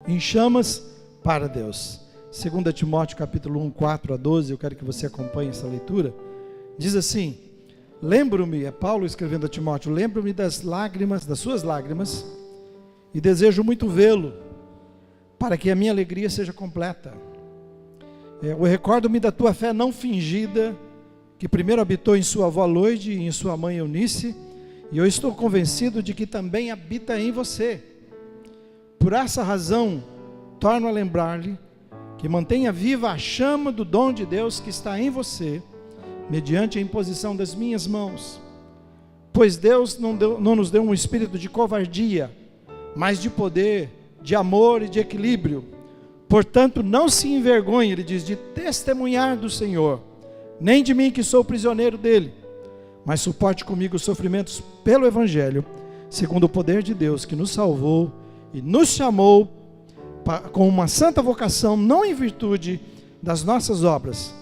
em chamas para Deus. 2 Timóteo capítulo 1, 4 a 12, eu quero que você acompanhe essa leitura. Diz assim: lembro-me, é Paulo escrevendo a Timóteo, lembro-me das suas lágrimas, e desejo muito vê-lo, para que a minha alegria seja completa. Eu recordo-me da tua fé não fingida, que primeiro habitou em sua avó Loide e em sua mãe Eunice, e eu estou convencido de que também habita em você. Por essa razão, torno a lembrar-lhe que mantenha viva a chama do dom de Deus que está em você, mediante a imposição das minhas mãos. Pois Deus não nos deu um espírito de covardia, mas de poder, de amor e de equilíbrio. Portanto, não se envergonhe, ele diz, de testemunhar do Senhor, nem de mim que sou prisioneiro dele, mas suporte comigo os sofrimentos pelo Evangelho, segundo o poder de Deus que nos salvou e nos chamou com uma santa vocação, não em virtude das nossas obras,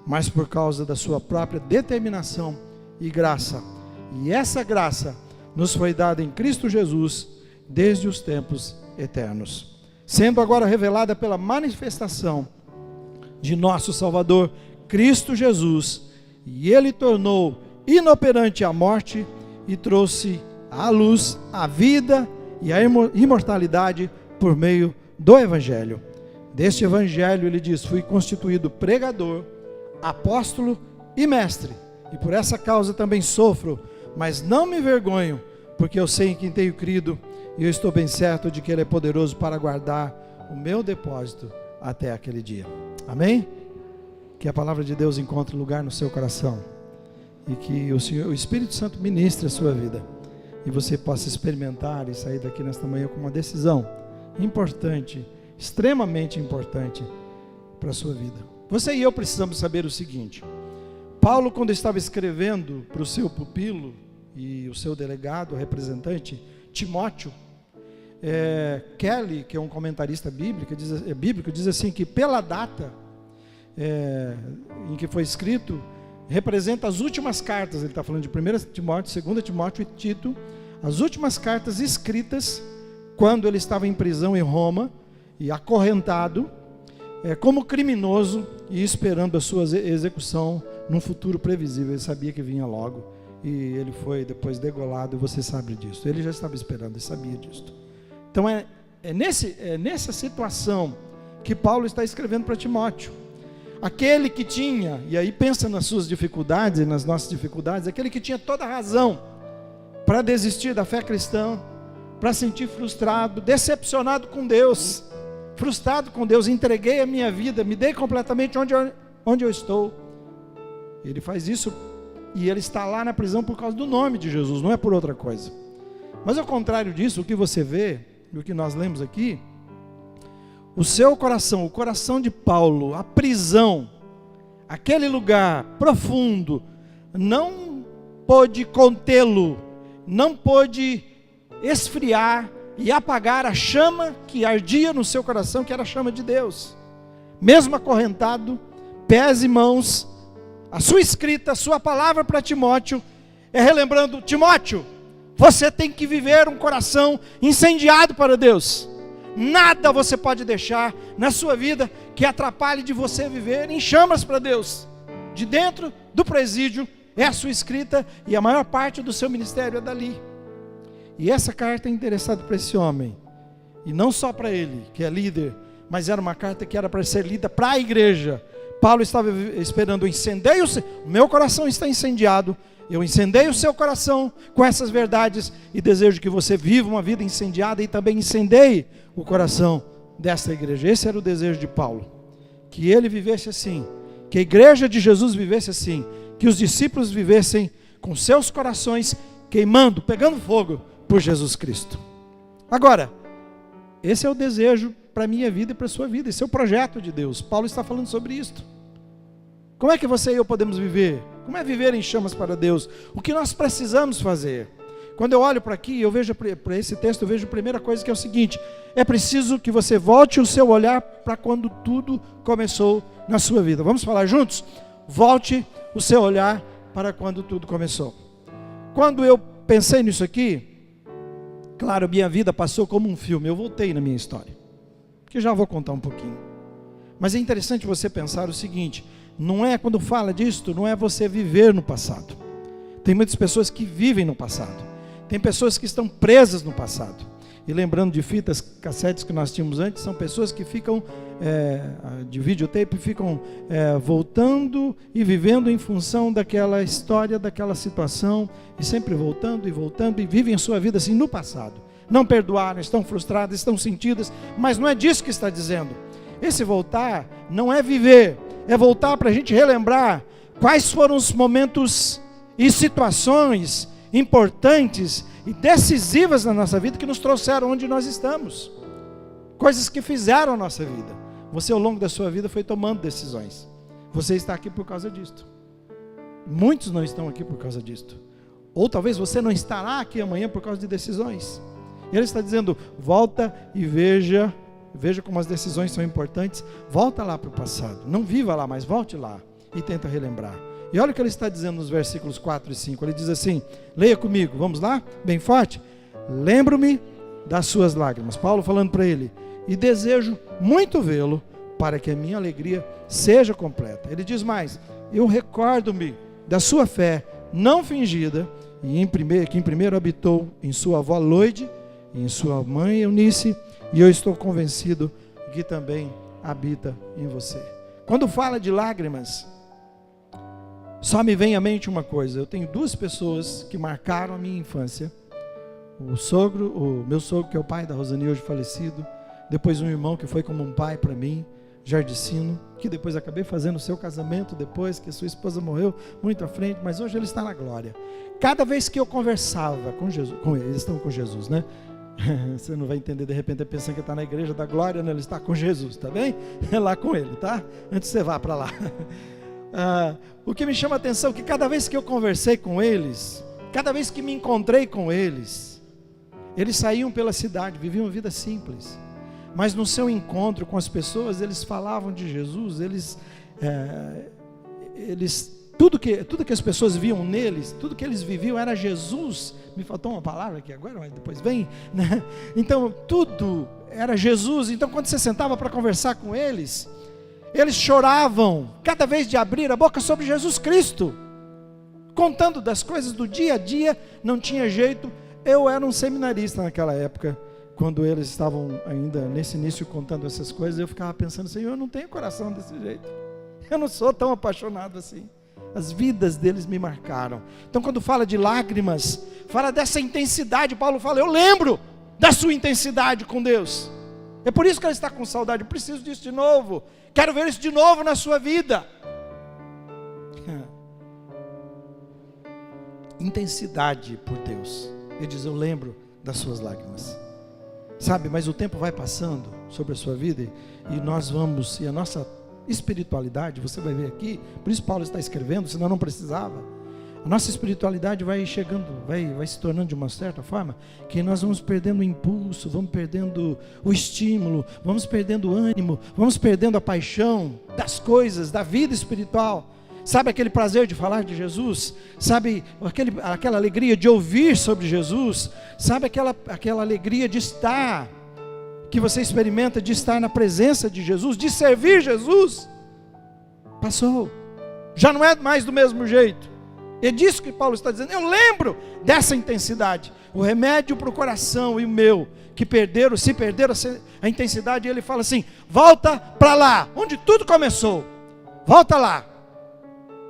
mas por causa da sua própria determinação e graça. E essa graça nos foi dada em Cristo Jesus desde os tempos eternos, sendo agora revelada pela manifestação de nosso Salvador, Cristo Jesus, e Ele tornou inoperante a morte e trouxe à luz a vida e a imortalidade por meio do Evangelho. Deste Evangelho, ele diz, fui constituído pregador, apóstolo e mestre, e por essa causa também sofro, mas não me envergonho, porque eu sei em quem tenho crido, e eu estou bem certo de que Ele é poderoso para guardar o meu depósito até aquele dia. Amém? Que a palavra de Deus encontre lugar no seu coração, e que o Espírito Santo ministre a sua vida, e você possa experimentar e sair daqui nesta manhã com uma decisão importante, extremamente importante para a sua vida. Você e eu precisamos saber o seguinte: Paulo, quando estava escrevendo para o seu pupilo e o seu delegado, o representante, Timóteo, Kelly, que é um comentarista bíblico, diz assim que pela data em que foi escrito, representa as últimas cartas. Ele está falando de 1 Timóteo, 2 Timóteo e Tito, as últimas cartas escritas quando ele estava em prisão em Roma e acorrentado como criminoso e esperando a sua execução num futuro previsível. Ele sabia que vinha logo e ele foi depois degolado, e você sabe disso. Ele já estava esperando e sabia disso. Então é nessa situação que Paulo está escrevendo para Timóteo. Aquele que tinha, e aí pensa nas suas dificuldades e nas nossas dificuldades, aquele que tinha toda a razão para desistir da fé cristã, para sentir frustrado, decepcionado com Deus, frustrado com Deus, entreguei a minha vida, me dei completamente onde eu estou. Ele faz isso e ele está lá na prisão por causa do nome de Jesus, não é por outra coisa. Mas ao contrário disso, o que você vê, e o que nós lemos aqui, o seu coração, o coração de Paulo, a prisão, aquele lugar profundo, não pôde contê-lo, não pôde esfriar e apagar a chama que ardia no seu coração, que era a chama de Deus. Mesmo acorrentado, pés e mãos, a sua escrita, a sua palavra para Timóteo, relembrando: Timóteo, você tem que viver um coração incendiado para Deus. Nada você pode deixar na sua vida que atrapalhe de você viver em chamas para Deus. De dentro do presídio é a sua escrita, e a maior parte do seu ministério é dali. E essa carta é interessada para esse homem, e não só para ele, que é líder, mas era uma carta que era para ser lida para a igreja. Paulo estava esperando: o meu coração está incendiado, eu incendeio o seu coração com essas verdades, e desejo que você viva uma vida incendiada e também incendeie o coração desta igreja. Esse era o desejo de Paulo, que ele vivesse assim, que a igreja de Jesus vivesse assim, que os discípulos vivessem com seus corações queimando, pegando fogo por Jesus Cristo. Agora, esse é o desejo para a minha vida e para a sua vida, esse é o projeto de Deus. Paulo está falando sobre isto. Como é que você e eu podemos viver? Como é viver em chamas para Deus? O que nós precisamos fazer? Quando eu olho para aqui, eu vejo para esse texto, eu vejo a primeira coisa, que é o seguinte: é preciso que você volte o seu olhar para quando tudo começou na sua vida. Vamos falar juntos? Volte o seu olhar para quando tudo começou. Quando eu pensei nisso aqui, claro, minha vida passou como um filme, eu voltei na minha história. que já vou contar um pouquinho. Mas é interessante você pensar o seguinte, não é, quando fala disto, não é você viver no passado. Tem muitas pessoas que vivem no passado. Tem pessoas que estão presas no passado. E lembrando de fitas cassetes que nós tínhamos antes, são pessoas que ficam, de videotape, ficam voltando e vivendo em função daquela história, daquela situação, e sempre voltando e vivem a sua vida assim no passado. Não perdoaram, estão frustradas, estão sentidas, mas não é disso que está dizendo. Esse voltar não é viver, é voltar para a gente relembrar quais foram os momentos e situações importantes e decisivas na nossa vida que nos trouxeram onde nós estamos. Coisas que fizeram a nossa vida. Você ao longo da sua vida foi tomando decisões. Você está aqui por causa disto. Muitos não estão aqui por causa disto. Ou talvez você não estará aqui amanhã por causa de decisões. E ele está dizendo, volta e veja como as decisões são importantes. Volta lá para o passado. Não viva lá, mas volte lá e tenta relembrar. E olha o que ele está dizendo nos versículos 4 e 5. Ele diz assim, leia comigo, vamos lá? Bem forte. Lembro-me das suas lágrimas. Paulo falando para ele. E desejo muito vê-lo para que a minha alegria seja completa. Ele diz mais. Eu recordo-me da sua fé não fingida, e que em primeiro habitou em sua avó Loide e em sua mãe Eunice, e eu estou convencido que também habita em você. Quando fala de lágrimas, só me vem à mente uma coisa. Eu tenho duas pessoas que marcaram a minha infância. O meu sogro, que é o pai da Rosani, hoje falecido. Depois um irmão que foi como um pai para mim, Jardicino, que depois acabei fazendo o seu casamento, depois que a sua esposa morreu, muito à frente, mas hoje ele está na glória. Cada vez que eu conversava com Jesus, eles estão com Jesus, né? Você não vai entender de repente pensando que está na igreja da glória, né? Ele está com Jesus, tá bem? É lá com ele, tá? Antes você vá para lá. O que me chama a atenção é que cada vez que eu conversei com eles, cada vez que me encontrei com eles saíam pela cidade, viviam uma vida simples, mas no seu encontro com as pessoas, eles falavam de Jesus, tudo que as pessoas viam neles, tudo que eles viviam era Jesus. Me faltou uma palavra aqui agora, mas depois vem, né? Então tudo era Jesus. Então quando você sentava para conversar com eles choravam, cada vez de abrir a boca sobre Jesus Cristo, contando das coisas do dia a dia, não tinha jeito. Eu era um seminarista naquela época, quando eles estavam ainda nesse início contando essas coisas, eu ficava pensando, Senhor, eu não tenho coração desse jeito, eu não sou tão apaixonado assim. As vidas deles me marcaram. Então quando fala de lágrimas, fala dessa intensidade. Paulo fala, eu lembro da sua intensidade com Deus. É por isso que ela está com saudade. Eu preciso disso de novo. Quero ver isso de novo na sua vida. Intensidade por Deus. Ele diz, eu lembro das suas lágrimas. Sabe, mas o tempo vai passando sobre a sua vida e a nossa espiritualidade, você vai ver aqui, por isso Paulo está escrevendo, senão não precisava. A nossa espiritualidade vai chegando, vai se tornando de uma certa forma, que nós vamos perdendo o impulso, vamos perdendo o estímulo, vamos perdendo o ânimo, vamos perdendo a paixão das coisas, da vida espiritual. Sabe aquele prazer de falar de Jesus? Sabe aquela alegria de ouvir sobre Jesus? Sabe aquela alegria de estar, que você experimenta de estar na presença de Jesus, de servir Jesus? Passou, já não é mais do mesmo jeito. É disso que Paulo está dizendo. Eu lembro dessa intensidade. O remédio para o coração e o meu, que se perderam a intensidade, ele fala assim, volta para lá, onde tudo começou. Volta lá.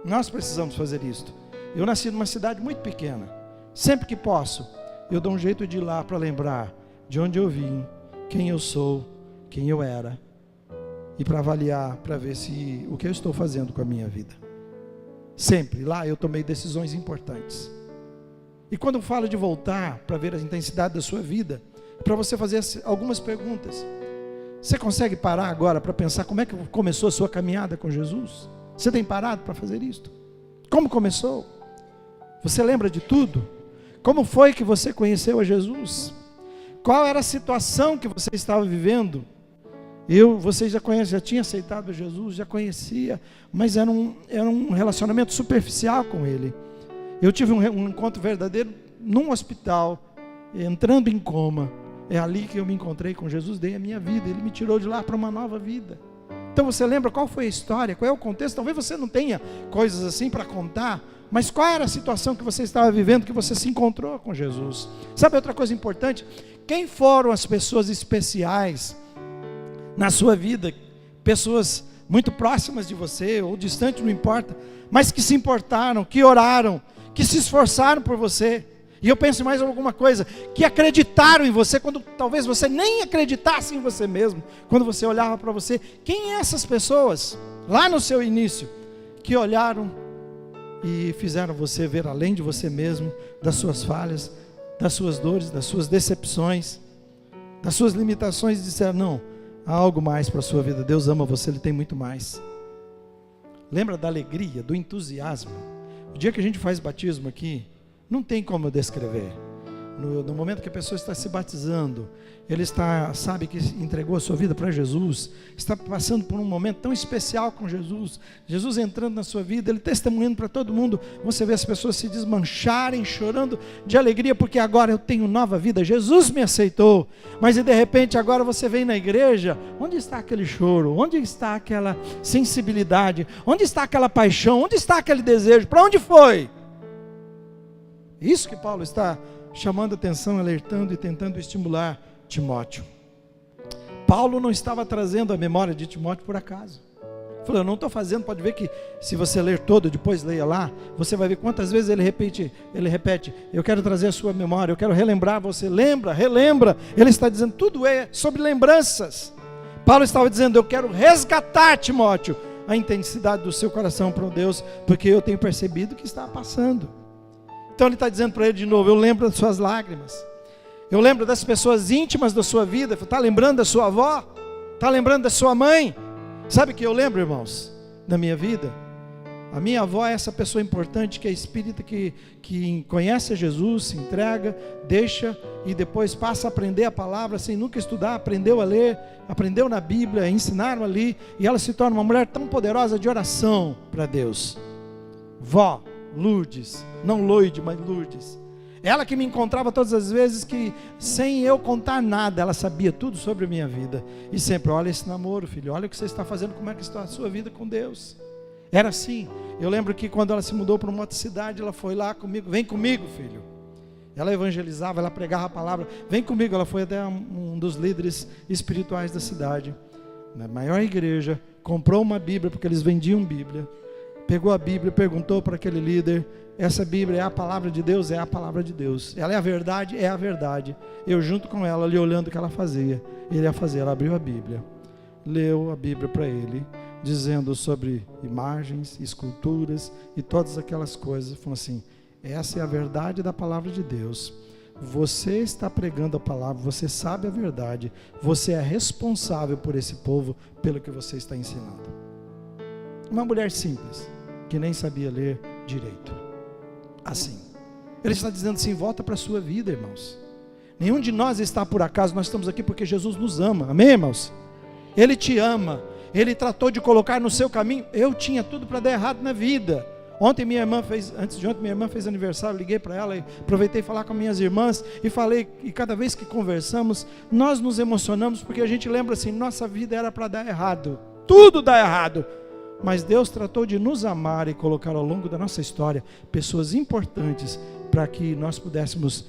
Nós precisamos fazer isto. Eu nasci numa cidade muito pequena. Sempre que posso, eu dou um jeito de ir lá para lembrar de onde eu vim, quem eu sou, quem eu era, e para avaliar, para ver se o que eu estou fazendo com a minha vida. Sempre, lá eu tomei decisões importantes. E quando eu falo de voltar para ver a intensidade da sua vida, para você fazer algumas perguntas. Você consegue parar agora para pensar como é que começou a sua caminhada com Jesus? Você tem parado para fazer isto? Como começou? Você lembra de tudo? Como foi que você conheceu a Jesus? Qual era a situação que você estava vivendo? Você já conhece, já tinha aceitado Jesus, já conhecia, mas era um relacionamento superficial com Ele. Eu tive um encontro verdadeiro num hospital, entrando em coma, É ali que eu me encontrei com Jesus, dei a minha vida, Ele me tirou de lá para uma nova vida. Então você lembra qual foi a história, qual é o contexto? Talvez você não tenha coisas assim para contar, mas qual era a situação que você estava vivendo, que você se encontrou com Jesus? Sabe outra coisa importante? Quem foram as pessoas especiais na sua vida? Pessoas muito próximas de você, ou distantes, não importa, mas que se importaram, que oraram, que se esforçaram por você. E eu penso mais em alguma coisa, que acreditaram em você, quando talvez você nem acreditasse em você mesmo, quando você olhava para você. Quem é essas pessoas, lá no seu início, que olharam e fizeram você ver além de você mesmo, das suas falhas, das suas dores, das suas decepções, das suas limitações, e disseram, não, há algo mais para a sua vida, Deus ama você, Ele tem muito mais. Lembra da alegria, do entusiasmo? O dia que a gente faz batismo aqui, não tem como eu descrever. No momento que a pessoa está se batizando, ele sabe que entregou a sua vida para Jesus, está passando por um momento tão especial com Jesus, Jesus entrando na sua vida, Ele testemunhando para todo mundo. Você vê as pessoas se desmancharem, chorando de alegria, porque agora eu tenho nova vida, Jesus me aceitou. Mas de repente agora você vem na igreja, onde está aquele choro? Onde está aquela sensibilidade? Onde está aquela paixão? Onde está aquele desejo? Para onde foi? Isso que Paulo está chamando atenção, alertando e tentando estimular Timóteo. Paulo não estava trazendo a memória de Timóteo por acaso. Falou, eu não estou fazendo, pode ver que se você ler todo, depois leia lá, você vai ver quantas vezes ele repete, eu quero trazer a sua memória, eu quero relembrar você, lembra, relembra. Ele está dizendo, tudo é sobre lembranças. Paulo estava dizendo, eu quero resgatar, Timóteo, a intensidade do seu coração para o Deus, porque eu tenho percebido que está passando. Então ele está dizendo para ele de novo, eu lembro das suas lágrimas, eu lembro das pessoas íntimas da sua vida. Está lembrando da sua avó? Está lembrando da sua mãe? Sabe o que eu lembro, irmãos, da minha vida? A minha avó é essa pessoa importante, que é espírita, que conhece a Jesus, se entrega, deixa e depois passa a aprender a palavra sem nunca estudar, aprendeu a ler, aprendeu na Bíblia, ensinaram ali, e ela se torna uma mulher tão poderosa de oração para Deus. Vó Lourdes, não Loide, mas Lourdes. Ela que me encontrava todas as vezes, que sem eu contar nada, ela sabia tudo sobre a minha vida. E sempre, olha esse namoro, filho, olha o que você está fazendo, como é que está a sua vida com Deus. Era assim. Eu lembro que quando ela se mudou para uma outra cidade, ela foi lá comigo, vem comigo, filho. Ela evangelizava, ela pregava a palavra, vem comigo. Ela foi até um dos líderes espirituais da cidade, na maior igreja, comprou uma Bíblia, porque eles vendiam Bíblia. Pegou a Bíblia, perguntou para aquele líder, essa Bíblia é a palavra de Deus? É a palavra de Deus. Ela é a verdade? É a verdade. Eu junto com ela, ali olhando o que ela fazia. Ele ia fazer, ela abriu a Bíblia, leu a Bíblia para ele, dizendo sobre imagens, esculturas e todas aquelas coisas. Falou assim, essa é a verdade da palavra de Deus. Você está pregando a palavra, você sabe a verdade, você é responsável por esse povo, pelo que você está ensinando. Uma mulher simples, que nem sabia ler direito. Assim. Ele está dizendo assim, volta para a sua vida, irmãos. Nenhum de nós está por acaso, nós estamos aqui porque Jesus nos ama. Amém, irmãos? Ele te ama. Ele tratou de colocar no seu caminho. Eu tinha tudo para dar errado na vida. Antes de ontem minha irmã fez aniversário, liguei para ela e aproveitei falar com minhas irmãs e falei, e cada vez que conversamos, nós nos emocionamos porque a gente lembra assim, nossa vida era para dar errado. Tudo dá errado. Mas Deus tratou de nos amar e colocar ao longo da nossa história pessoas importantes para que nós pudéssemos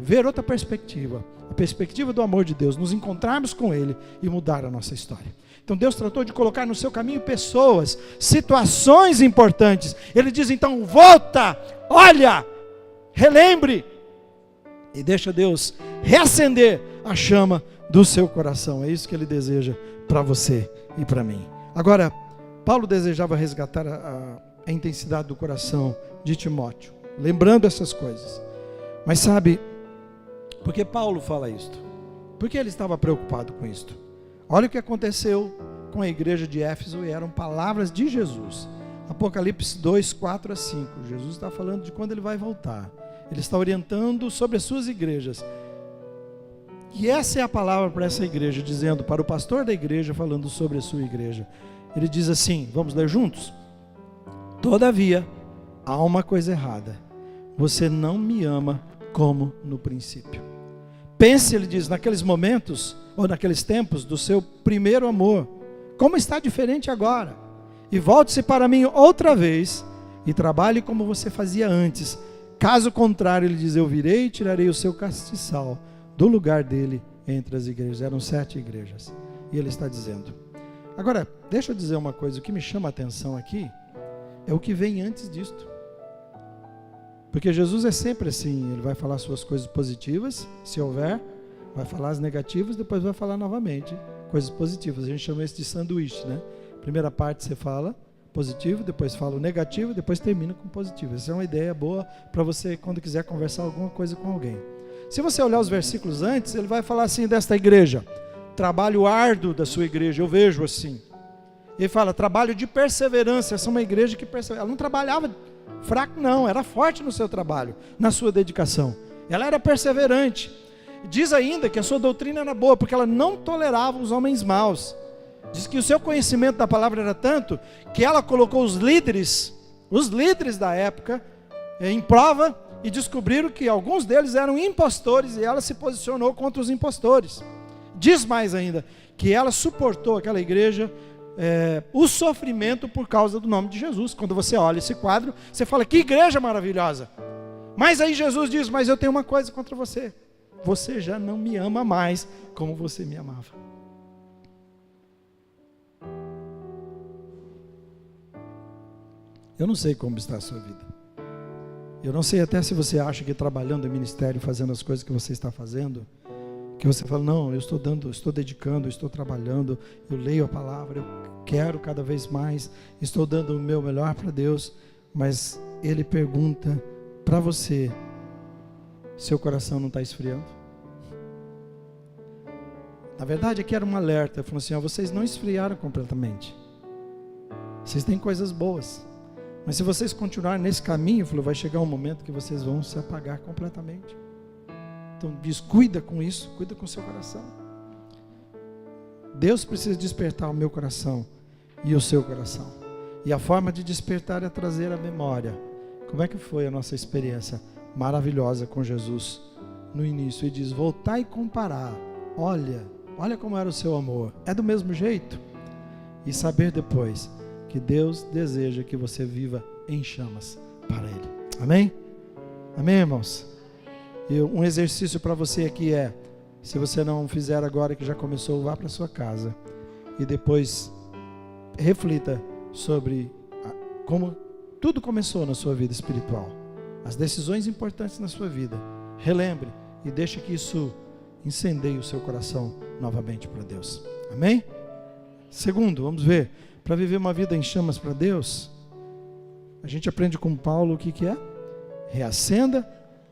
ver outra perspectiva, a perspectiva do amor de Deus, nos encontrarmos com Ele e mudar a nossa história. Então Deus tratou de colocar no seu caminho pessoas, situações importantes. Ele diz então, volta, olha, relembre e deixa Deus reacender a chama do seu coração. É isso que Ele deseja para você e para mim. Agora, Paulo desejava resgatar a intensidade do coração de Timóteo, lembrando essas coisas. Mas sabe, por que Paulo fala isto? Por que ele estava preocupado com isto? Olha o que aconteceu com a igreja de Éfeso, e eram palavras de Jesus. Apocalipse 2, 4 a 5. Jesus está falando de quando ele vai voltar. Ele está orientando sobre as suas igrejas. E essa é a palavra para essa igreja, dizendo para o pastor da igreja, falando sobre a sua igreja. Ele diz assim, vamos ler juntos? Todavia, há uma coisa errada. Você não me ama como no princípio. Pense, ele diz, naqueles momentos, ou naqueles tempos, do seu primeiro amor. Como está diferente agora? E volte-se para mim outra vez, e trabalhe como você fazia antes. Caso contrário, ele diz, eu virei e tirarei o seu castiçal do lugar dele entre as igrejas. Eram 7 igrejas. E ele está dizendo. Agora, deixa eu dizer uma coisa, o que me chama a atenção aqui, é o que vem antes disto. Porque Jesus é sempre assim, ele vai falar suas coisas positivas, se houver, vai falar as negativas, depois vai falar novamente coisas positivas. A gente chama isso de sanduíche, né? Primeira parte você fala positivo, depois fala o negativo, depois termina com positivo. Essa é uma ideia boa para você quando quiser conversar alguma coisa com alguém. Se você olhar os versículos antes, ele vai falar assim desta igreja, trabalho árduo da sua igreja, eu vejo assim. Ele fala, trabalho de perseverança, essa é uma igreja que persevera. Ela não trabalhava fraco não, era forte no seu trabalho, na sua dedicação. Ela era perseverante. Diz ainda que a sua doutrina era boa, porque ela não tolerava os homens maus. Diz que o seu conhecimento da palavra era tanto, que ela colocou os líderes da época, em prova, e descobriram que alguns deles eram impostores, e ela se posicionou contra os impostores. Diz mais ainda, que ela suportou aquela igreja, o sofrimento por causa do nome de Jesus. Quando você olha esse quadro, você fala, que igreja maravilhosa. Mas aí Jesus diz, mas eu tenho uma coisa contra você. Você já não me ama mais como você me amava. Eu não sei como está a sua vida. Eu não sei até se você acha que trabalhando em ministério, fazendo as coisas que você está fazendo, que você fala, não, eu estou dedicando, estou trabalhando, eu leio a palavra, eu quero cada vez mais, estou dando o meu melhor para Deus, mas Ele pergunta para você, seu coração não está esfriando? Na verdade aqui era um alerta, ele falou assim, vocês não esfriaram completamente, vocês têm coisas boas, mas se vocês continuarem nesse caminho, falou, vai chegar um momento que vocês vão se apagar completamente. Então diz, cuida com isso, cuida com o seu coração. Deus precisa despertar o meu coração e o seu coração. E a forma de despertar é trazer a memória. Como é que foi a nossa experiência maravilhosa com Jesus no início? E diz, voltar e comparar. Olha como era o seu amor. É do mesmo jeito? E saber depois que Deus deseja que você viva em chamas para Ele. Amém? Amém, irmãos? E um exercício para você aqui é, se você não fizer agora que já começou, vá para sua casa e depois reflita sobre como tudo começou na sua vida espiritual, as decisões importantes na sua vida. Relembre e deixe que isso incendeie o seu coração novamente para Deus. Amém? Segundo, vamos ver, para viver uma vida em chamas para Deus, a gente aprende com Paulo o que é? Reacenda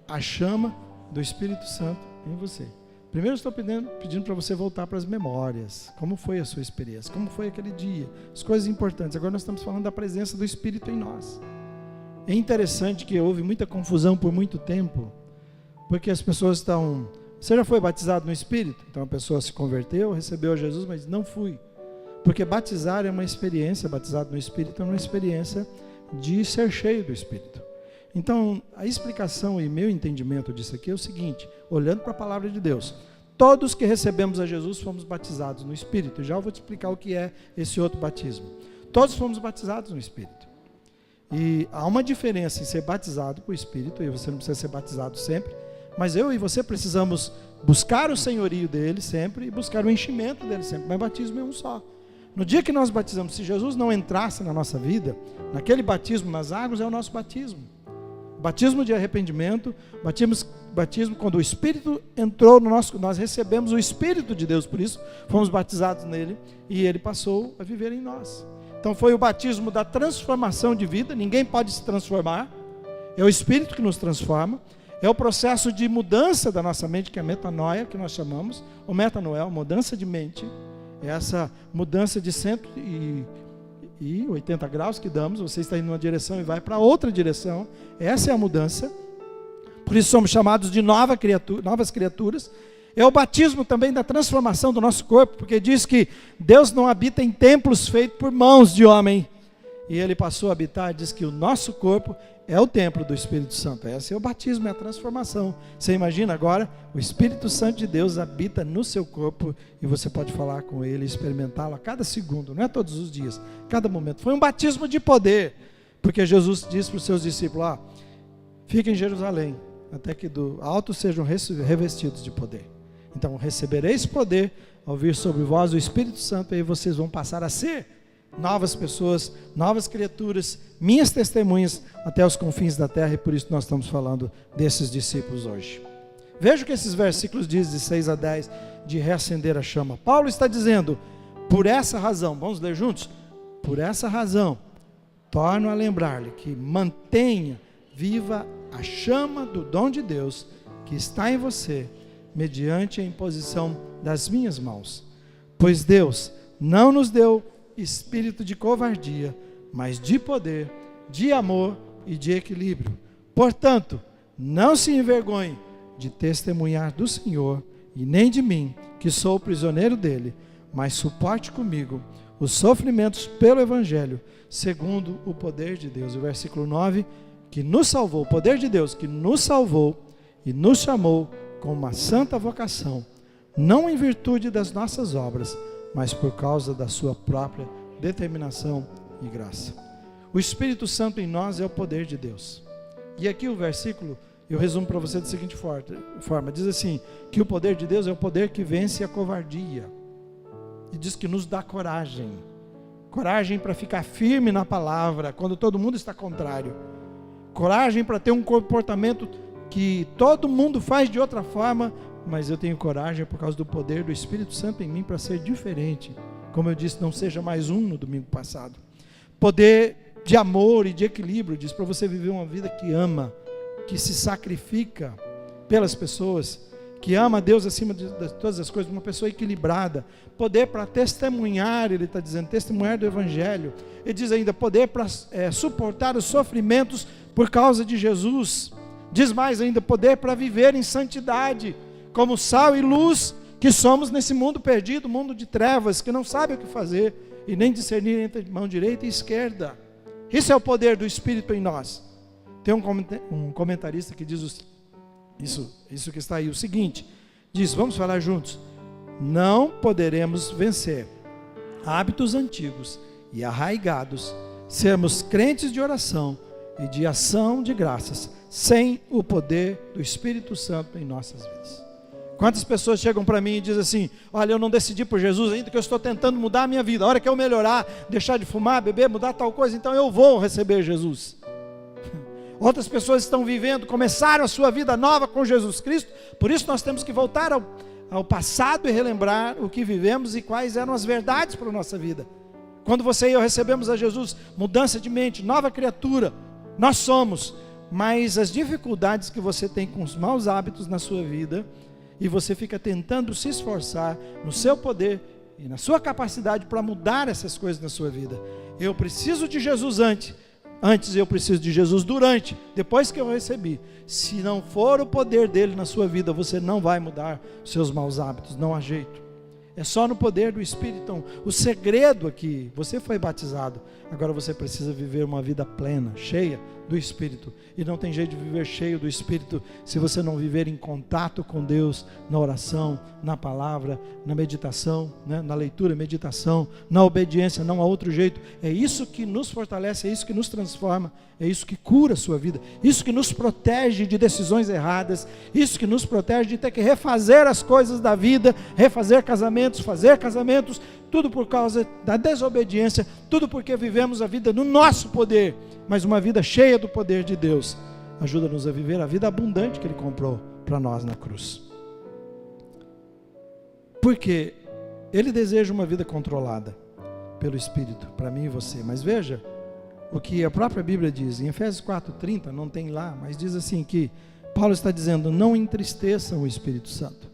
a chama do Espírito Santo em você. Primeiro eu estou pedindo para você voltar para as memórias. Como foi a sua experiência? Como foi aquele dia? As coisas importantes. Agora nós estamos falando da presença do Espírito em nós. É interessante que houve muita confusão por muito tempo, porque as pessoas estão... Você já foi batizado no Espírito? Então a pessoa se converteu, recebeu a Jesus, mas não fui. Porque batizar é uma experiência, batizado no Espírito é uma experiência de ser cheio do Espírito. Então, a explicação e meu entendimento disso aqui é o seguinte, olhando para a palavra de Deus, todos que recebemos a Jesus fomos batizados no Espírito. Já eu vou te explicar o que é esse outro batismo. Todos fomos batizados no Espírito. E há uma diferença em ser batizado por Espírito, e você não precisa ser batizado sempre, mas eu e você precisamos buscar o senhorio dele sempre e buscar o enchimento dele sempre, mas batismo é um só. No dia que nós batizamos, se Jesus não entrasse na nossa vida, naquele batismo nas águas é o nosso batismo. Batismo de arrependimento, batismo quando o Espírito entrou no nosso, nós recebemos o Espírito de Deus, por isso fomos batizados nele e ele passou a viver em nós. Então foi o batismo da transformação de vida, ninguém pode se transformar, é o Espírito que nos transforma, é o processo de mudança da nossa mente, que é a metanoia, que nós chamamos, ou metanoel, mudança de mente, é essa mudança de 180 graus que damos, você está indo numa direção e vai para outra direção, essa é a mudança, por isso somos chamados de novas criaturas, é o batismo também da transformação do nosso corpo, porque diz que Deus não habita em templos feitos por mãos de homem, e ele passou a habitar, diz que o nosso corpo é o templo do Espírito Santo. Esse é o batismo, é a transformação. Você imagina agora, o Espírito Santo de Deus habita no seu corpo e você pode falar com ele, experimentá-lo a cada segundo, não é todos os dias, cada momento. Foi um batismo de poder, porque Jesus disse para os seus discípulos, fiquem em Jerusalém, até que do alto sejam revestidos de poder. Então recebereis poder ao vir sobre vós o Espírito Santo, e aí vocês vão passar a ser novas pessoas, novas criaturas, minhas testemunhas até os confins da terra, e por isso nós estamos falando desses discípulos hoje. Veja o que esses versículos dizem de 6 a 10, de reacender a chama. Paulo está dizendo, por essa razão, vamos ler juntos? Por essa razão, torno a lembrar-lhe que mantenha viva a chama do dom de Deus que está em você, mediante a imposição das minhas mãos. Pois Deus não nos deu espírito de covardia, mas de poder, de amor e de equilíbrio. Portanto, não se envergonhe de testemunhar do Senhor, e nem de mim, que sou o prisioneiro dele, mas suporte comigo os sofrimentos pelo Evangelho, segundo o poder de Deus. O versículo 9, que nos salvou, o poder de Deus que nos salvou e nos chamou com uma santa vocação, não em virtude das nossas obras, mas por causa da sua própria determinação e graça. O Espírito Santo em nós é o poder de Deus. E aqui o versículo, eu resumo para você da seguinte forma, diz assim, que o poder de Deus é o poder que vence a covardia, e diz que nos dá coragem para ficar firme na palavra, quando todo mundo está contrário, coragem para ter um comportamento que todo mundo faz de outra forma, mas eu tenho coragem por causa do poder do Espírito Santo em mim para ser diferente. Como eu disse, não seja mais um no domingo passado. Poder de amor e de equilíbrio, diz, para você viver uma vida que ama, que se sacrifica pelas pessoas, que ama a Deus acima de todas as coisas, uma pessoa equilibrada. Poder para testemunhar, ele está dizendo, testemunhar do Evangelho. Ele diz ainda, poder para suportar os sofrimentos por causa de Jesus. Diz mais ainda, poder para viver em santidade, como sal e luz que somos nesse mundo perdido, mundo de trevas, que não sabe o que fazer e nem discernir entre mão direita e esquerda. Isso é o poder do Espírito em nós. Tem um comentarista que diz isso que está aí, o seguinte, diz, vamos falar juntos, não poderemos vencer hábitos antigos e arraigados, sermos crentes de oração e de ação de graças, sem o poder do Espírito Santo em nossas vidas. Quantas pessoas chegam para mim e dizem assim, olha, eu não decidi por Jesus ainda, que eu estou tentando mudar a minha vida, a hora que eu melhorar, deixar de fumar, beber, mudar tal coisa, então eu vou receber Jesus. Outras pessoas estão vivendo, começaram a sua vida nova com Jesus Cristo, por isso nós temos que voltar ao passado e relembrar o que vivemos e quais eram as verdades para a nossa vida. Quando você e eu recebemos a Jesus, mudança de mente, nova criatura, nós somos, mas as dificuldades que você tem com os maus hábitos na sua vida, e você fica tentando se esforçar no seu poder e na sua capacidade para mudar essas coisas na sua vida. Eu preciso de Jesus antes eu preciso de Jesus durante, depois que eu recebi. Se não for o poder dele na sua vida, você não vai mudar os seus maus hábitos, não há jeito. É só no poder do Espírito. Então, o segredo aqui, você foi batizado, agora você precisa viver uma vida plena, cheia do Espírito. E não tem jeito de viver cheio do Espírito se você não viver em contato com Deus, na oração, na palavra, na meditação, né? Na leitura, meditação, na obediência, não há outro jeito. É isso que nos fortalece, é isso que nos transforma, é isso que cura a sua vida, isso que nos protege de decisões erradas, isso que nos protege de ter que refazer as coisas da vida, refazer casamentos, fazer casamentos, tudo por causa da desobediência, tudo porque vivemos a vida no nosso poder, mas uma vida cheia do poder de Deus. Ajuda-nos a viver a vida abundante que Ele comprou para nós na cruz. Porque Ele deseja uma vida controlada pelo Espírito, para mim e você. Mas veja o que a própria Bíblia diz, em Efésios 4:30, não tem lá, mas diz assim que Paulo está dizendo, não entristeçam o Espírito Santo.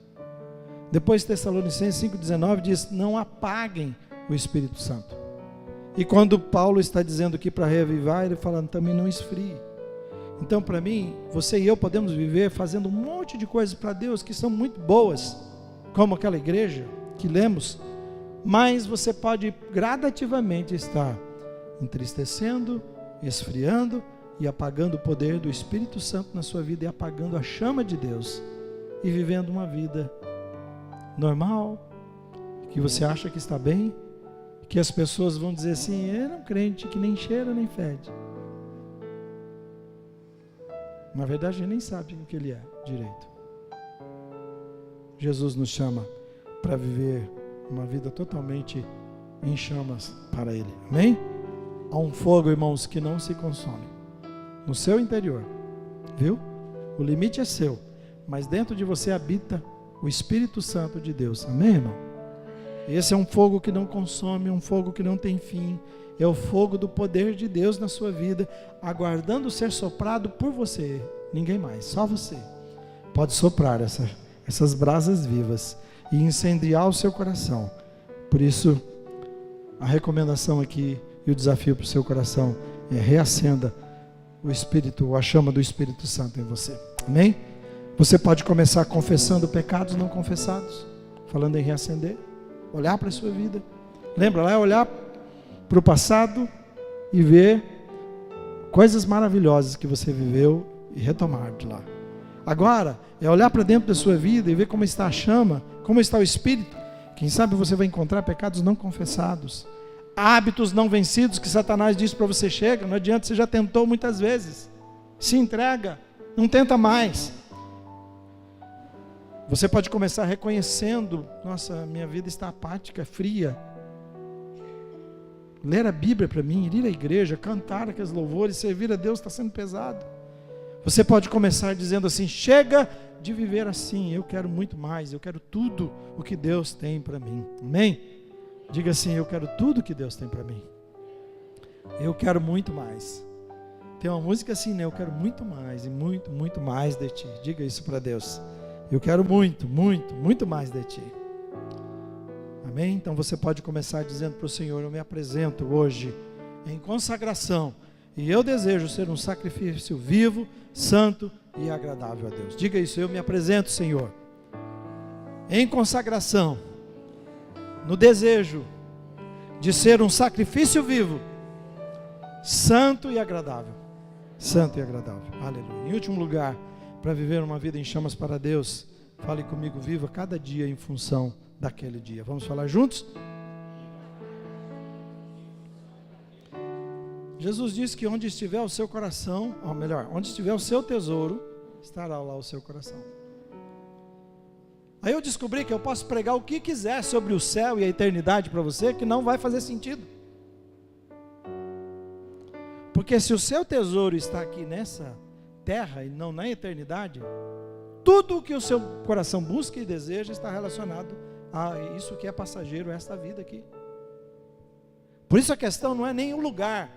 Depois Tessalonicenses 5:19 diz, não apaguem o Espírito Santo. E quando Paulo está dizendo aqui para reavivar, ele falando também não esfrie. Então para mim, você e eu podemos viver fazendo um monte de coisas para Deus que são muito boas, como aquela igreja que lemos, mas você pode gradativamente estar entristecendo, esfriando e apagando o poder do Espírito Santo na sua vida e apagando a chama de Deus e vivendo uma vida normal, que você acha que está bem, que as pessoas vão dizer assim, ele é um crente que nem cheira nem fede. Na verdade, ele nem sabe o que ele é direito. Jesus nos chama para viver uma vida totalmente em chamas para Ele. Amém? Há um fogo, irmãos, que não se consome no seu interior. Viu? O limite é seu, mas dentro de você habita o Espírito Santo de Deus. Amém, irmão? Esse é um fogo que não consome, um fogo que não tem fim. É o fogo do poder de Deus na sua vida, aguardando ser soprado por você. Ninguém mais, só você pode soprar essas brasas vivas e incendiar o seu coração. Por isso, a recomendação aqui e o desafio para o seu coração é: reacenda o Espírito, a chama do Espírito Santo em você. Amém? Você pode começar confessando pecados não confessados, falando em reacender, olhar para a sua vida. Lembra lá, olhar para o passado e ver coisas maravilhosas que você viveu e retomar de lá. Agora, é olhar para dentro da sua vida e ver como está a chama, como está o Espírito. Quem sabe você vai encontrar pecados não confessados, hábitos não vencidos que Satanás diz para você: chega, não adianta, você já tentou muitas vezes. Se entrega, não tenta mais. Você pode começar reconhecendo: nossa, minha vida está apática, fria. Ler a Bíblia para mim, ir à igreja, cantar aqueles louvores, servir a Deus está sendo pesado. Você pode começar dizendo assim: chega de viver assim, eu quero muito mais, eu quero tudo o que Deus tem para mim. Amém? Diga assim: eu quero tudo o que Deus tem para mim. Eu quero muito mais. Tem uma música assim, né? Eu quero muito mais e muito, muito mais de ti. Diga isso para Deus. Eu quero muito, muito, muito mais de ti. Amém? Então você pode começar dizendo para o Senhor: eu me apresento hoje em consagração e eu desejo ser um sacrifício vivo, santo e agradável a Deus. Diga isso: eu me apresento, Senhor, em consagração, no desejo de ser um sacrifício vivo, santo e agradável. Santo e agradável. Aleluia. Em último lugar, para viver uma vida em chamas para Deus, fale comigo: viva cada dia em função daquele dia. Vamos falar juntos? Jesus disse que onde estiver o seu coração, ou melhor, onde estiver o seu tesouro, estará lá o seu coração. Aí eu descobri que eu posso pregar o que quiser sobre o céu e a eternidade para você, que não vai fazer sentido. Porque se o seu tesouro está aqui nessa terra e não na eternidade, tudo o que o seu coração busca e deseja está relacionado a isso que é passageiro, esta vida aqui. Por isso a questão não é nem o lugar,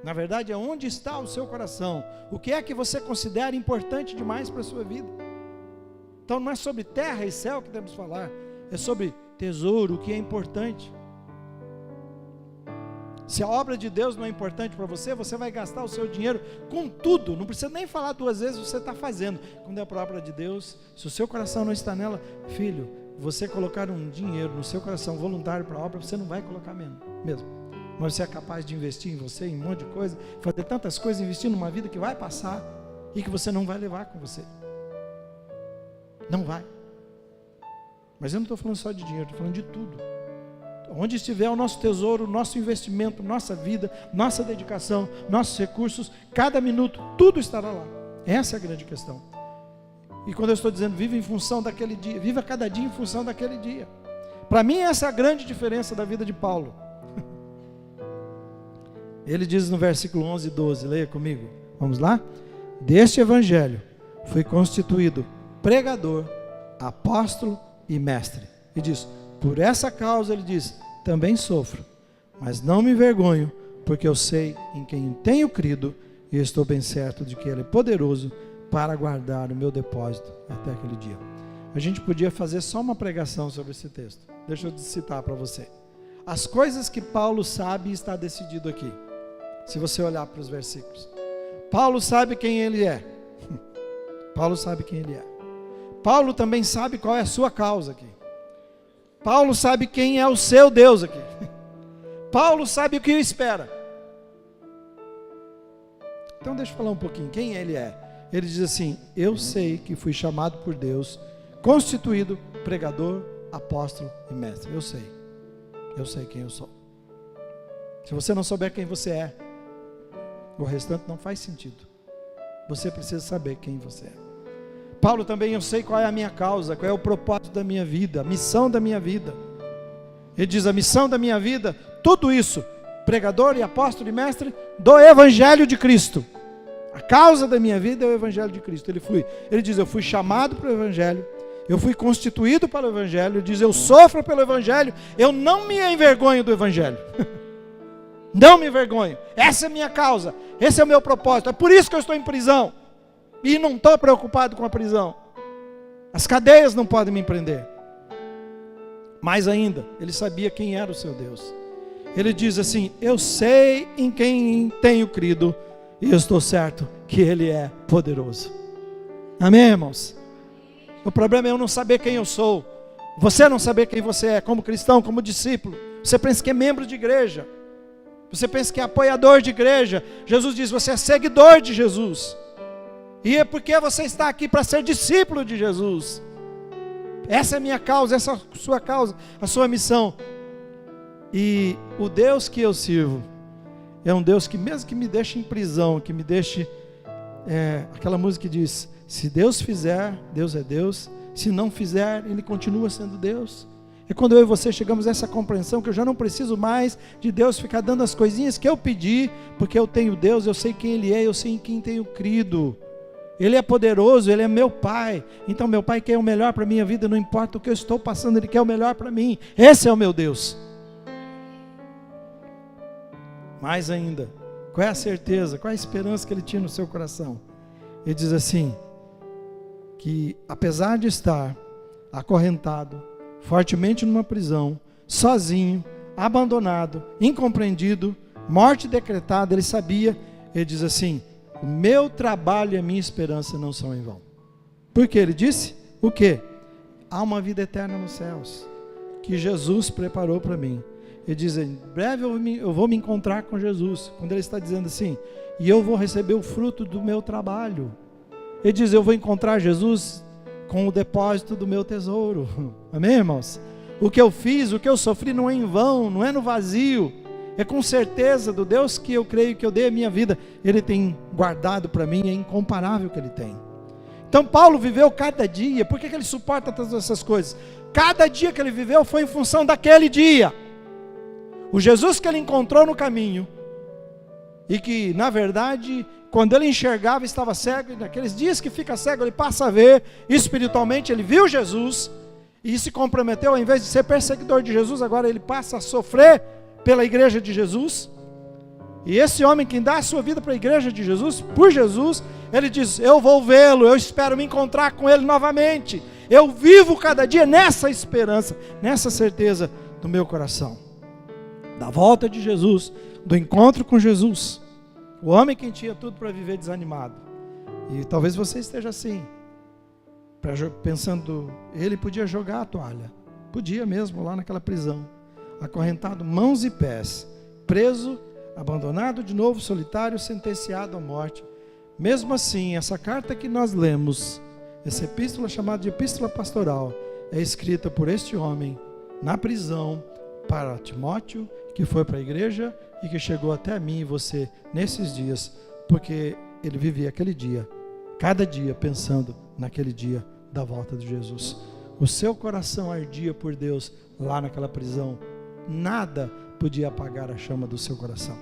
na verdade é onde está o seu coração, o que é que você considera importante demais para a sua vida. Então não é sobre terra e céu que temos que falar, é sobre tesouro, o que é importante. Se a obra de Deus não é importante para você, você vai gastar o seu dinheiro com tudo, não precisa nem falar duas vezes, você está fazendo. Quando é para a obra de Deus, se o seu coração não está nela, filho, você colocar um dinheiro no seu coração voluntário para a obra, você não vai colocar mesmo. Mas você é capaz de investir em você, em um monte de coisa, fazer tantas coisas, investir numa vida que vai passar e que você não vai levar com você. Não vai. Mas eu não estou falando só de dinheiro, estou falando de tudo. Onde estiver o nosso tesouro, nosso investimento, nossa vida, nossa dedicação, nossos recursos, cada minuto, tudo estará lá. Essa é a grande questão. E quando eu estou dizendo viva em função daquele dia, viva cada dia em função daquele dia. Para mim essa é a grande diferença da vida de Paulo. Ele diz no versículo 11 e 12, leia comigo, vamos lá? Deste evangelho fui constituído pregador, apóstolo e mestre. E diz: por essa causa, ele diz, também sofro, mas não me envergonho, porque eu sei em quem tenho crido e estou bem certo de que Ele é poderoso para guardar o meu depósito até aquele dia. A gente podia fazer só uma pregação sobre esse texto. Deixa eu citar para você. As coisas que Paulo sabe está decidido aqui. Se você olhar para os versículos. Paulo sabe quem ele é. Paulo sabe quem ele é. Paulo também sabe qual é a sua causa aqui. Paulo sabe quem é o seu Deus aqui. Paulo sabe o que o espera. Então deixa eu falar um pouquinho, quem ele é? Ele diz assim, eu sei que fui chamado por Deus, constituído pregador, apóstolo e mestre. Eu sei quem eu sou. Se você não souber quem você é, o restante não faz sentido. Você precisa saber quem você é. Paulo também, eu sei qual é a minha causa, qual é o propósito da minha vida, a missão da minha vida. Ele diz, a missão da minha vida, tudo isso, pregador e apóstolo e mestre do Evangelho de Cristo. A causa da minha vida é o Evangelho de Cristo. Ele diz, eu fui chamado para o Evangelho, eu fui constituído para o Evangelho. Ele diz, eu sofro pelo Evangelho, eu não me envergonho do Evangelho. Não me envergonho. Essa é a minha causa, esse é o meu propósito. É por isso que eu estou em prisão. E não estou preocupado com a prisão. As cadeias não podem me prender. Mais ainda, ele sabia quem era o seu Deus. Ele diz assim, eu sei em quem tenho crido, e eu estou certo que Ele é poderoso. Amém, irmãos? O problema é eu não saber quem eu sou. Você não saber quem você é, como cristão, como discípulo. Você pensa que é membro de igreja. Você pensa que é apoiador de igreja. Jesus diz, você é seguidor de Jesus. E é porque você está aqui para ser discípulo de Jesus. Essa é a minha causa, essa é a sua causa, a sua missão. E o Deus que eu sirvo é um Deus que mesmo que me deixe em prisão, que me deixe, aquela música que diz, se Deus fizer, Deus é Deus, se não fizer, Ele continua sendo Deus. É quando eu e você chegamos a essa compreensão que eu já não preciso mais de Deus ficar dando as coisinhas que eu pedi, porque eu tenho Deus, eu sei quem Ele é, eu sei em quem tenho crido. Ele é poderoso, Ele é meu Pai. Então meu Pai quer o melhor para a minha vida, não importa o que eu estou passando, Ele quer o melhor para mim. Esse é o meu Deus. Mais ainda, qual é a certeza, qual é a esperança que ele tinha no seu coração? Ele diz assim, que apesar de estar acorrentado, fortemente numa prisão, sozinho, abandonado, incompreendido, morte decretada, ele sabia, ele diz assim, o meu trabalho e a minha esperança não são em vão. Por que ele disse? O quê? Há uma vida eterna nos céus, que Jesus preparou para mim. Ele diz, em breve eu vou me encontrar com Jesus. Quando ele está dizendo assim, e eu vou receber o fruto do meu trabalho. Ele diz, eu vou encontrar Jesus com o depósito do meu tesouro. Amém, irmãos? O que eu fiz, o que eu sofri não é em vão, não é no vazio. É com certeza do Deus que eu creio que eu dei a minha vida. Ele tem guardado para mim, é incomparável o que Ele tem. Então Paulo viveu cada dia. Por que ele suporta todas essas coisas? Cada dia que ele viveu foi em função daquele dia. O Jesus que ele encontrou no caminho, e que na verdade, quando ele enxergava estava cego, e naqueles dias que fica cego ele passa a ver, espiritualmente ele viu Jesus, e se comprometeu, ao invés de ser perseguidor de Jesus, agora ele passa a sofrer pela igreja de Jesus. E esse homem que dá a sua vida para a igreja de Jesus, por Jesus, ele diz, eu vou vê-lo, eu espero me encontrar com ele novamente, eu vivo cada dia nessa esperança, nessa certeza do meu coração. Da volta de Jesus, do encontro com Jesus. O homem que tinha tudo para viver desanimado. E talvez você esteja assim, pensando, ele podia jogar a toalha. Podia mesmo, lá naquela prisão. Acorrentado mãos e pés, preso, abandonado de novo, solitário, sentenciado à morte. Mesmo assim, essa carta que nós lemos, essa epístola chamada de epístola pastoral, é escrita por este homem, na prisão, para Timóteo, que foi para a igreja e que chegou até mim e você nesses dias, porque ele vivia aquele dia, cada dia pensando naquele dia da volta de Jesus. O seu coração ardia por Deus lá naquela prisão, nada podia apagar a chama do seu coração.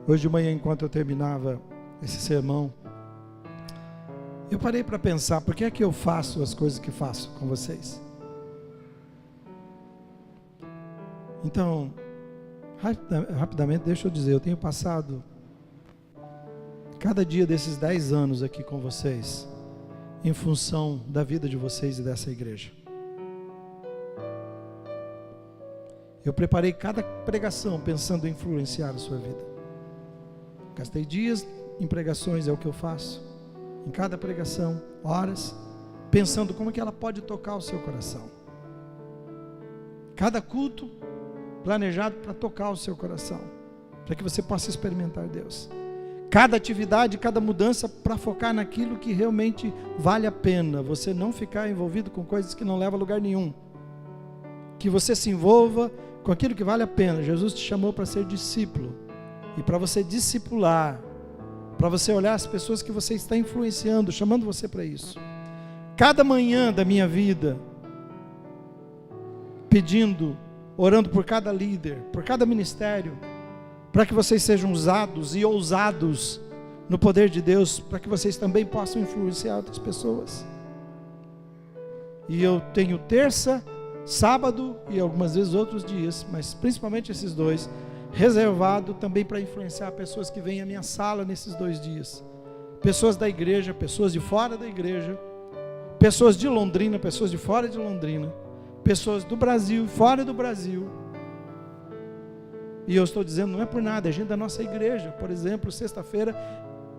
Hoje de manhã, enquanto eu terminava esse sermão, eu parei para pensar, por que é que eu faço as coisas que faço com vocês? Então, rapidamente, deixa eu dizer, eu tenho passado cada dia desses 10 anos aqui com vocês, em função da vida de vocês e dessa igreja. Eu preparei cada pregação pensando em influenciar a sua vida. Gastei dias em pregações, é o que eu faço. Em cada pregação, horas, pensando como que ela pode tocar o seu coração. Cada culto planejado para tocar o seu coração, para que você possa experimentar Deus. cada atividade, cada mudança para focar naquilo que realmente vale a pena. Você não ficar envolvido com coisas que não levam a lugar nenhum. Que você se envolva com aquilo que vale a pena. Jesus te chamou para ser discípulo. E para você discipular, para você olhar as pessoas que você está influenciando, chamando você para isso. Cada manhã da minha vida, pedindo, orando por cada líder, por cada ministério, para que vocês sejam usados e ousados no poder de Deus, para que vocês também possam influenciar outras pessoas. E eu tenho terça, sábado e algumas vezes outros dias, mas principalmente esses dois, reservado também para influenciar pessoas que vêm à minha sala nesses 2 dias. Pessoas da igreja, pessoas de fora da igreja, pessoas de Londrina, pessoas de fora de Londrina, pessoas do Brasil, fora do Brasil. E eu estou dizendo, não é por nada, é gente da nossa igreja. Por exemplo, sexta-feira,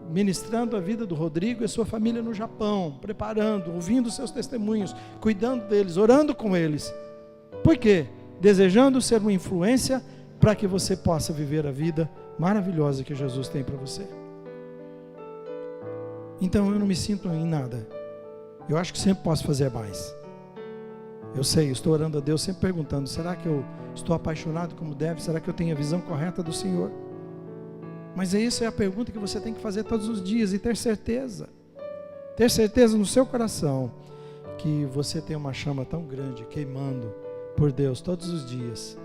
ministrando a vida do Rodrigo e a sua família no Japão, preparando, ouvindo seus testemunhos, cuidando deles, orando com eles. Por quê? Desejando ser uma influência para que você possa viver a vida maravilhosa que Jesus tem para você. Então eu não me sinto em nada. Eu acho que sempre posso fazer mais. Eu sei, eu estou orando a Deus, sempre perguntando, será que eu estou apaixonado como deve? Será que eu tenho a visão correta do Senhor? Mas essa é a pergunta que você tem que fazer todos os dias e ter certeza. Ter certeza no seu coração que você tem uma chama tão grande, queimando por Deus todos os dias.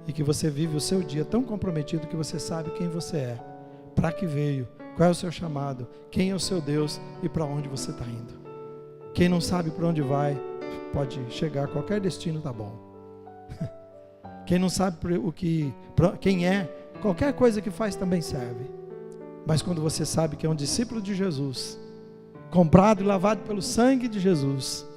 E que você vive o seu dia tão comprometido que você sabe quem você é, para que veio, qual é o seu chamado, quem é o seu Deus e para onde você está indo. Quem não sabe para onde vai, pode chegar a qualquer destino, tá bom. Quem não sabe quem é, qualquer coisa que faz também serve. Mas quando você sabe que é um discípulo de Jesus, comprado e lavado pelo sangue de Jesus,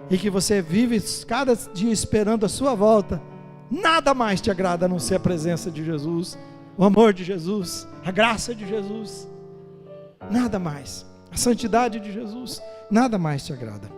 e que você vive cada dia esperando a sua volta, nada mais te agrada a não ser a presença de Jesus, o amor de Jesus, a graça de Jesus. Nada mais. A santidade de Jesus, nada mais te agrada.